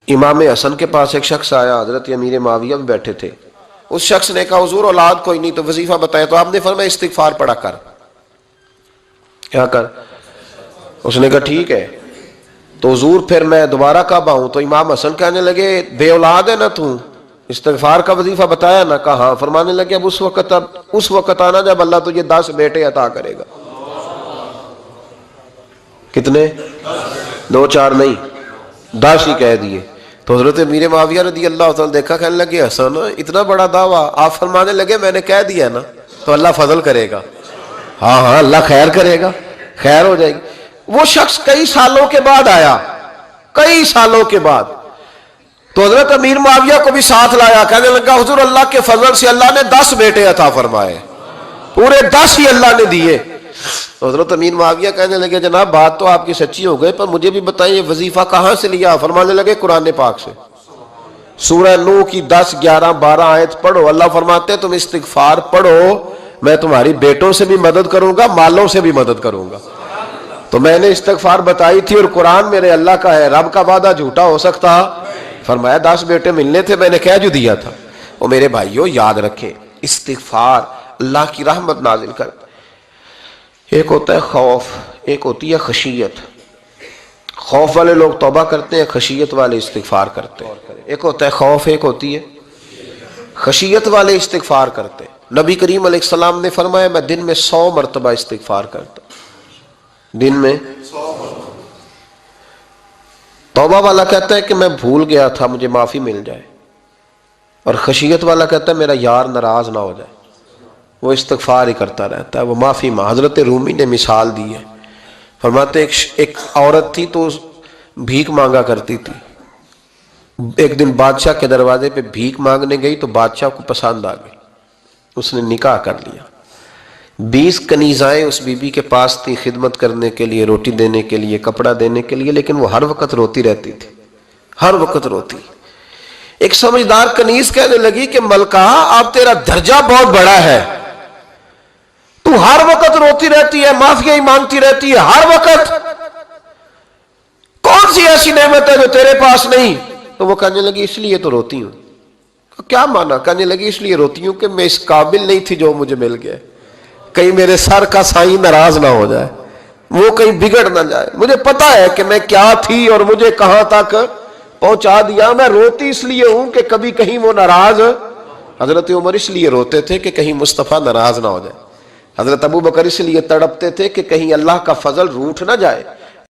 امام حسن کے پاس ایک شخص آیا، حضرت امیر معاویہ بھی بیٹھے تھے. اس شخص نے کہا حضور اولاد کوئی نہیں تو وظیفہ بتایا. تو آپ نے فرمایا استغفار پڑھا کر. کیا کر؟ اس نے کہا ٹھیک ہے. تو حضور پھر میں دوبارہ کب آؤں؟ تو امام حسن کہنے لگے بے اولاد ہے نا تو، استغفار کا وظیفہ بتایا نا؟ کہا ہاں. فرمانے لگے اب اس وقت آنا جب اللہ تجھے 10 بیٹے عطا کرے گا. کتنے؟ 2 4 نہیں، 10 ہی کہہ دیے. تو حضرت امیر معاویہ رضی اللہ تعالیٰ دیکھا، کہنے لگے حسن اتنا بڑا دعویٰ. آپ فرمانے لگے میں نے کہہ دیا نا تو اللہ فضل کرے گا. ہاں ہاں اللہ خیر کرے گا، خیر ہو جائے گی. وہ شخص کئی سالوں کے بعد آیا، کئی سالوں کے بعد. تو حضرت امیر معاویہ کو بھی ساتھ لایا. کہنے لگا حضور اللہ کے فضل سے اللہ نے 10 بیٹے عطا فرمائے، پورے 10 ہی اللہ نے دیے. تو حضرت امیر معاویہ کہنے لگے جناب بات تو آپ کی سچی ہو گئی، پر مجھے بھی بتائیں یہ وظیفہ کہاں سے لیا؟ فرمانے لگے قرآن پاک سے. سورہ نوح کی 10 11 12 آیت پڑھو. اللہ فرماتے ہیں تم استغفار پڑھو، میں تمہاری بیٹوں سے بھی مدد کروں گا، مالوں سے بھی مدد کروں گا. تو میں نے استغفار بتائی تھی اور قرآن میرے اللہ کا ہے، رب کا وعدہ جھوٹا ہو سکتا؟ فرمایا 10 بیٹے ملنے تھے، میں نے کہہ جو دیا تھا. وہ میرے بھائیوں یاد رکھیں استغفار اللہ کی رحمت نازل کر. ایک ہوتا ہے خوف، ایک ہوتی ہے خشیت. خوف والے لوگ توبہ کرتے ہیں، خشیت والے استغفار کرتے ہیں. ایک ہوتا ہے خوف، ایک ہوتی ہے خشیت والے استغفار کرتے ہیں. نبی کریم علیہ السلام نے فرمایا میں دن میں 100 مرتبہ استغفار کرتا ہوں. دن میں توبہ والا کہتا ہے کہ میں بھول گیا تھا مجھے معافی مل جائے، اور خشیت والا کہتا ہے میرا یار ناراض نہ ہو جائے. وہ استغفار ہی کرتا رہتا ہے، وہ معافی حضرت رومی نے مثال دی ہے. فرماتے ایک عورت تھی تو بھیک مانگا کرتی تھی. ایک دن بادشاہ کے دروازے پہ بھیک مانگنے گئی تو بادشاہ کو پسند آ گئی، اس نے نکاح کر لیا. 20 کنیزائیں اس بی بی کے پاس تھی خدمت کرنے کے لیے، روٹی دینے کے لیے، کپڑا دینے کے لیے، لیکن وہ ہر وقت روتی رہتی تھی، ہر وقت روتی. ایک سمجھدار کنیز کہنے لگی کہ ملکہ اب تیرا درجہ بہت بڑا ہے، تو ہر وقت روتی رہتی ہے، معافیاں ہی مانگتی رہتی ہے ہر وقت، کون سی ایسی نعمت ہے جو تیرے پاس نہیں؟ تو وہ کہنے لگی اس لیے تو روتی ہوں. کیا مانا؟ کہنے لگی اس لیے روتی ہوں کہ میں اس قابل نہیں تھی جو مجھے مل گیا، کہیں میرے سر کا سائیں ناراض نہ ہو جائے، وہ کہیں بگڑ نہ جائے. مجھے پتا ہے کہ میں کیا تھی اور مجھے کہاں تک پہنچا دیا. میں روتی اس لیے ہوں کہ کبھی کہیں وہ ناراض. حضرت عمر اس لیے روتے تھے کہ کہیں مصطفیٰ ناراض نہ ہو جائے. حضرت ابو بکر اس لیے تڑپتے تھے کہ کہیں اللہ کا فضل روٹھ نہ جائے.